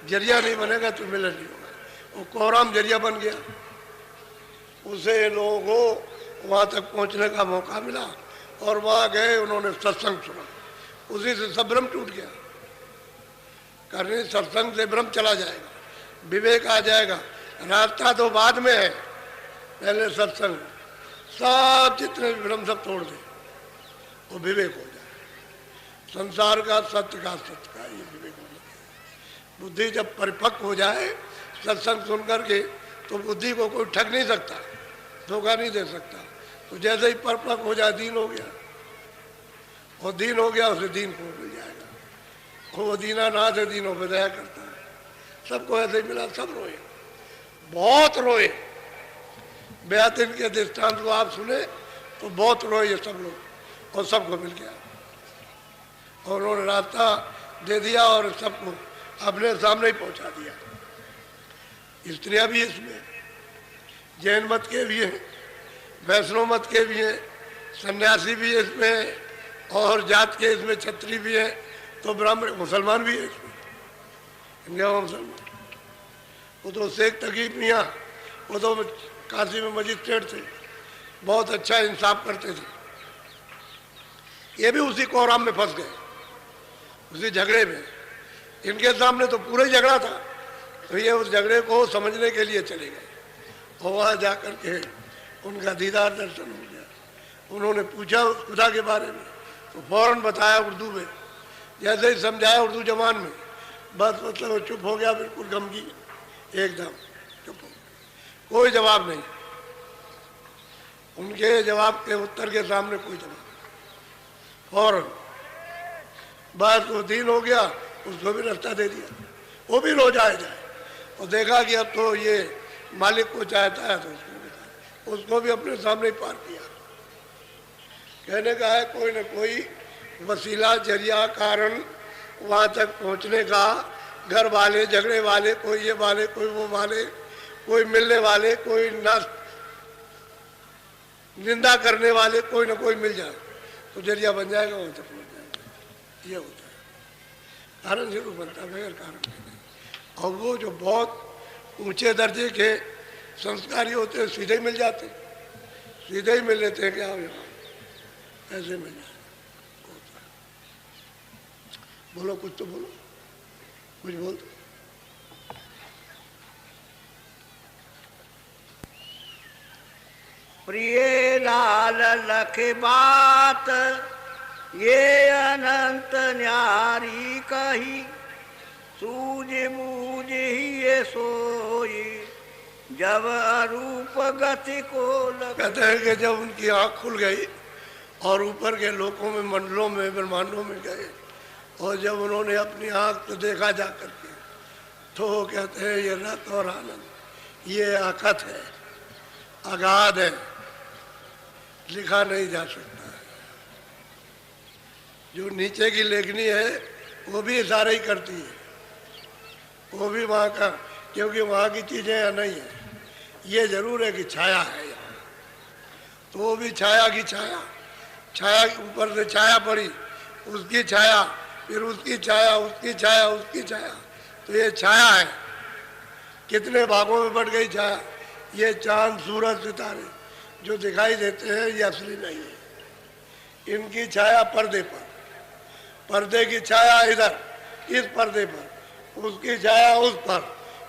जरिया नहीं बनेगा तो मिलन नहीं होगा। वो कोहराम जरिया बन गया, उसे लोगों को वहाँ तक पहुँचने का मौका मिला और वहाँ गए, उन्होंने सत्संग सुना, उसी से सब भ्रम टूट गया। करनी सत्संग से भ्रम चला जाएगा, विवेक आ जाएगा। रास्ता तो बाद में है, पहले सत्संग, सब जितने भ्रम सब तोड़ दे, वो विवेक हो जाए। संसार का सत्य ये विवेक हो जाए। बुद्धि जब परिपक्व हो जाए सत्संग सुन करके, तो बुद्धि को कोई ठग नहीं सकता, धोखा नहीं दे सकता। तो जैसे ही परिपक्व हो जाए, दीन हो गया, और दीन हो गया, उसे दीन को मिल जाएगा। वो दीनानाथ है, दीनों पर दया करता है। सबको ऐसे ही मिला, सब रोए, बहुत रोए। बेअदीन के दृष्टांत को आप सुने तो बहुत रोए ये सब लोग, और सबको मिल गया, और उन्होंने रास्ता दे दिया और सबको अपने सामने ही पहुंचा दिया। स्त्रियां भी इसमें, जैन मत के भी हैं, वैष्णव मत के भी हैं, सन्यासी भी है इसमें, और जात के इसमें क्षत्रिय भी है, तो ब्राह्मण मुसलमान भी है इसमें, मुसलमान। वो तो शेख तकीब मियाँ, वो तो काशी में मजिस्ट्रेट थे, बहुत अच्छा इंसाफ करते थे। ये भी उसी कोहराम में फंस गए, उसी झगड़े में। इनके सामने तो पूरा ही झगड़ा था, तो ये उस झगड़े को समझने के लिए चले गए, और वहाँ जाकर के उनका दीदार दर्शन हो गया। उन्होंने पूछा खुदा के बारे में, तो फौरन बताया उर्दू में, जैसे ही समझाया उर्दू जबान में, बस मतलब चुप हो गया, बिल्कुल गमगी, एकदम चुप हो गया, कोई जवाब नहीं। उनके जवाब के उत्तर के सामने कोई जवाब, फौरन बस वो दीन हो गया, उसको भी रास्ता दे दिया, वो भी रो जाए। और देखा कि अब तो ये मालिक को चाहता है, तो उसको भी अपने सामने ही पार किया। कहने का है कोई न कोई वसीला, जरिया, कारण वहाँ तक पहुँचने का। घर वाले, झगड़े वाले, कोई ये वाले, कोई वो वाले, कोई मिलने वाले, कोई निंदा करने वाले, कोई ना कोई मिल जाए तो जरिया बन जाएगा, वहाँ तक पहुँच जाएगा। ये होता है, कारण जरूर बनता है, बगैर कारण के नहीं। और वो जो बहुत ऊंचे दर्जे के संस्कारी होते हैं, सीधे ही मिल जाते, सीधे ही मिल लेते हैं, क्या हो यहाँ ऐसे मिल जाए। बोलो कुछ तो बोलो, कुछ बोल दो। प्रिय लाल लख बात ये अनंत न्यारी कही, सूझ मूझ ही ये सोई जब अरूप गति को कहते हैं कि जब उनकी आँख खुल गई और ऊपर के लोकों में, मंडलों में, ब्रह्मांडों में गए, और जब उन्होंने अपनी आँख से देखा जा करके, तो वो कहते हैं ये रत और आनंद, ये अकथ है, अगाध है, लिखा नहीं जा सकता है। जो नीचे की लेखनी है वो भी इशारा ही करती है, वो भी वहाँ का, क्योंकि वहाँ की चीज़ें यहाँ नहीं है। ये जरूर है कि छाया है यहाँ, तो वो भी छाया की छाया, छाया ऊपर से छाया पड़ी, उसकी छाया, फिर उसकी छाया, उसकी छाया, उसकी छाया, तो ये छाया है। कितने भागों में बढ़ गई छाया। ये चांद, सूरज, सितारे जो दिखाई देते हैं ये असली नहीं है। इनकी छाया पर्दे पर, पर्दे की छाया इधर इस पर्दे पर, उसकी छाया उस पर,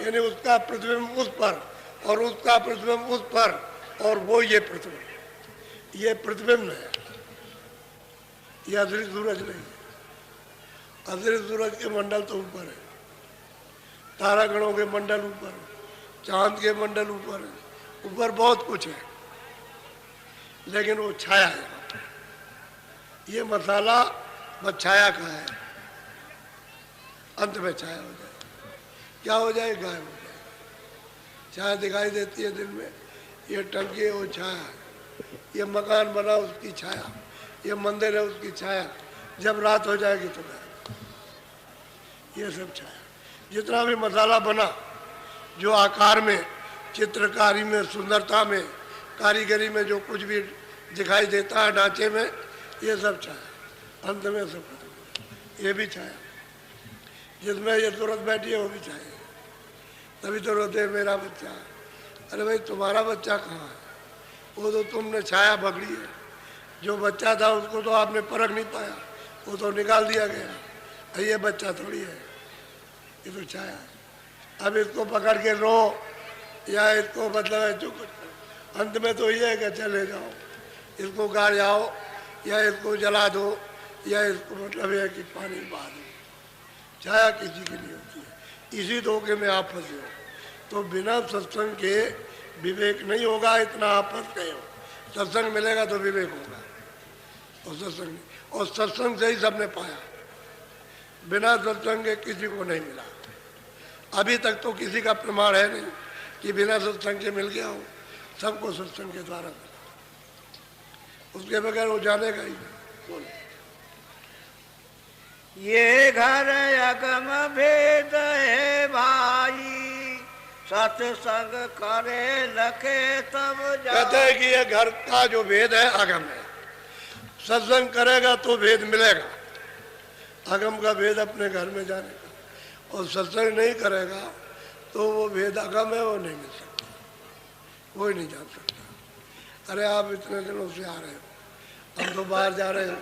यानी उसका प्रतिबिंब उस पर और उसका प्रतिबिंब उस पर, और वो ये प्रतिबिंब, ये प्रतिबिंब है, ये असली सूरज नहीं है। असली सूरज के मंडल तो ऊपर है, तारागणों के मंडल ऊपर है, चांद के मंडल ऊपर है, ऊपर बहुत कुछ है, लेकिन वो छाया है। ये मसाला बस छाया का है, अंत में छाया हो जाए, क्या हो जाए, गायब हो जाए। छाया दिखाई देती है दिन में, ये टंकी है वो छाया, ये मकान बना उसकी छाया, ये मंदिर है उसकी छाया, जब रात हो जाएगी तो गायब। ये सब छाया। जितना भी मसाला बना, जो आकार में, चित्रकारी में, सुंदरता में, कारीगरी में जो कुछ भी दिखाई देता है ढांचे में, ये सब छाया, अंत में सब ये भी छाया। जिसमें ये तुरंत बैठी है वो भी चाहिए। तभी तो रोते मेरा बच्चा। अरे भाई तुम्हारा बच्चा कहाँ है? वो तो तुमने छाया पकड़ी है। जो बच्चा था उसको तो आपने परख नहीं पाया, वो तो निकाल दिया गया। ये बच्चा थोड़ी है, ये तो छाया है। अब इसको पकड़ के रो या इसको मतलब है जो कुछ, अंत में तो ये है कि चले जाओ, इसको गाड़ जाओ या इसको जला दो या इसको मतलब है कि पानी बहा दो। छाया किसी की नहीं होती है। इसी धोखे में आप फंसे हो। तो बिना सत्संग के विवेक नहीं होगा, इतना आप फंस गए हो। सत्संग मिलेगा तो विवेक होगा, और सत्संग नहीं। और सत्संग से ही सबने पाया, बिना सत्संग के किसी को नहीं मिला। अभी तक तो किसी का प्रमाण है नहीं कि बिना सत्संग के मिल गया हो। सबको सत्संग के द्वारा मिला, उसके बगैर वो जानेगा ही नहीं। बोलो। ये घर अगम भेद है भाई, सत्संग करे लखे तब कहते हैं कि ये घर का जो भेद है अगम है। सत्संग करेगा तो भेद मिलेगा। अगम का भेद अपने घर में जाने का, और सत्संग नहीं करेगा तो वो भेद अगम है, वो नहीं मिल सकता, कोई नहीं जान सकता। अरे आप इतने दिनों से आ रहे हो, हम तो बाहर जा रहे हो,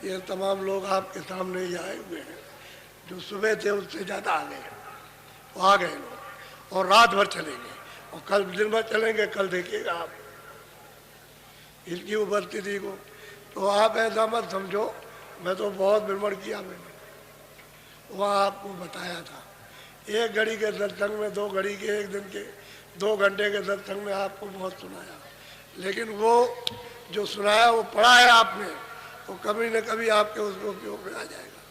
ये तमाम लोग आपके सामने ही आए हुए हैं। जो सुबह थे उससे ज़्यादा आ गए, वो आ गए लोग, और रात भर चलेंगे, और कल दिन भर चलेंगे। कल देखिएगा आप इसकी उपस्थिति को। तो आप ऐसा मत समझो, मैं तो बहुत भ्रमण किया मैंने, वहाँ आपको बताया था। एक घड़ी के सत्संग में, 2 घड़ी के, एक दिन के 2 घंटे के सत्संग में आपको बहुत सुनाया, लेकिन वो जो सुनाया वो पढ़ा है आपने, वो कभी न कभी आपके उसको उपयोग में आ जाएगा।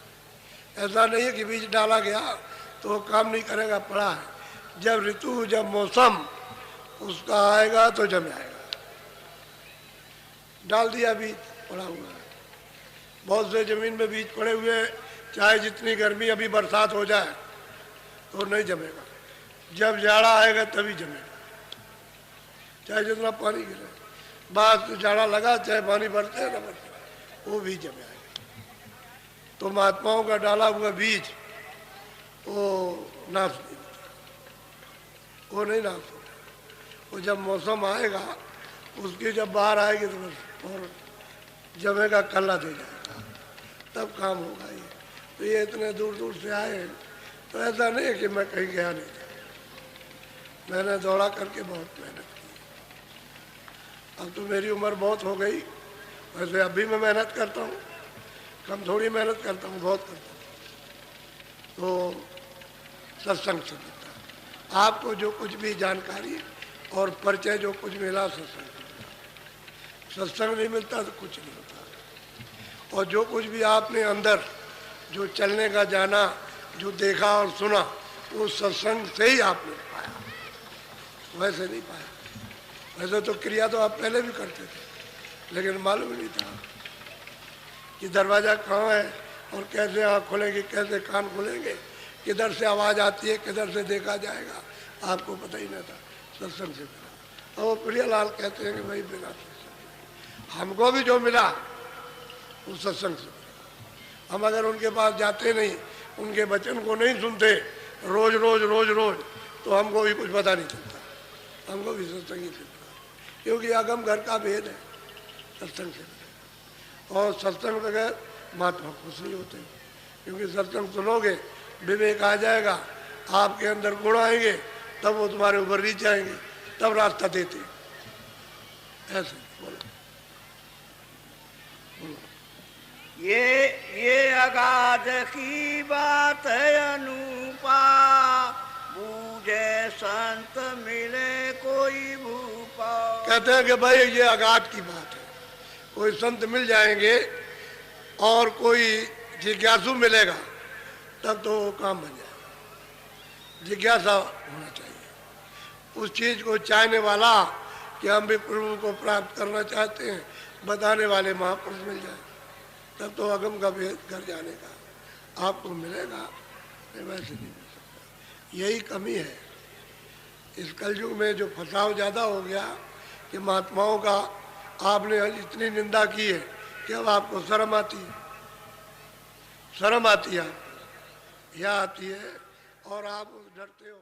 ऐसा नहीं है कि बीज डाला गया तो वो काम नहीं करेगा, पढ़ा है। जब ऋतु, जब मौसम उसका आएगा तो जम आएगा। डाल दिया बीज, पड़ा हुआ है। बहुत से जमीन में बीज पड़े हुए, चाहे जितनी गर्मी, अभी बरसात हो जाए तो नहीं जमेगा। जब जाड़ा आएगा तभी जमेगा, चाहे जितना पानी गिरे। बाद जाड़ा लगा, चाहे पानी बढ़ते ना बढ़ते, वो भी जमे आएगा। तो महात्माओं का डाला हुआ बीज वो नाश नहीं होता, वो नहीं नाश होता। वो जब मौसम आएगा, उसकी जब बाहर आएगी तो बस और जमेगा, कल्ला दे जाएगा, तब काम होगा। ये तो ये इतने दूर दूर से आए हैं, तो ऐसा नहीं है कि मैं कहीं गया नहीं था। मैंने दौड़ा करके बहुत मेहनत की। अब तो मेरी उम्र बहुत हो गई, वैसे अभी मैं मेहनत करता हूँ, कम थोड़ी मेहनत करता हूँ, बहुत करता हूँ। तो सत्संग से मिलता है आपको जो कुछ भी जानकारी और परिचय जो कुछ मिला, सत्संग से मिला। सत्संग नहीं मिलता तो कुछ नहीं होता। और जो कुछ भी आपने अंदर जो चलने का जाना, जो देखा और सुना, वो सत्संग से ही आपने पाया, वैसे नहीं पाया। वैसे तो क्रिया तो आप पहले भी करते थे, लेकिन मालूम नहीं था कि दरवाज़ा कहाँ है और कैसे आँख खुलेगी, कैसे कान खुलेंगे, किधर से आवाज़ आती है, किधर से देखा जाएगा, आपको पता ही नहीं था। सत्संग से मिला। और प्रियालाल कहते हैं कि भाई बिना सत्संग हमको भी जो मिला वो सत्संग से मिला। हम अगर उनके पास जाते नहीं, उनके वचन को नहीं सुनते रोज रोज रोज रोज, तो हमको भी कुछ पता नहीं चलता। हमको भी सत्संग ही मिलता, क्योंकि आगम घर का भेद है, सत्संग से। और सत्संग बगैर महात्मा खुश नहीं होते, क्योंकि सत्संग सुनोगे, विवेक आ जाएगा, आपके अंदर गुण आएंगे, तब वो तुम्हारे ऊपर रीच आएंगे, तब रास्ता देते। ऐसे बोलो, बोलो। ये अगाध की बात है अनूपा, बूझे संत मिले कोई भूपा। कहते हैं कि भाई ये अगाध की बात है, कोई संत मिल जाएंगे और कोई जिज्ञासु मिलेगा, तब तो काम बन जाएगा। जिज्ञासा होना चाहिए, उस चीज़ को चाहने वाला कि हम भी प्रभु को प्राप्त करना चाहते हैं, बताने वाले महापुरुष मिल जाए, तब तो अगम का भेद कर जाने का आपको मिलेगा। वैसे नहीं मिल सकता। यही कमी है इस कलयुग में, जो फसाव ज़्यादा हो गया कि महात्माओं का आपने इतनी निंदा की है कि अब आपको शर्म आती है, शर्म आती है। यह आती है और आप डरते हो।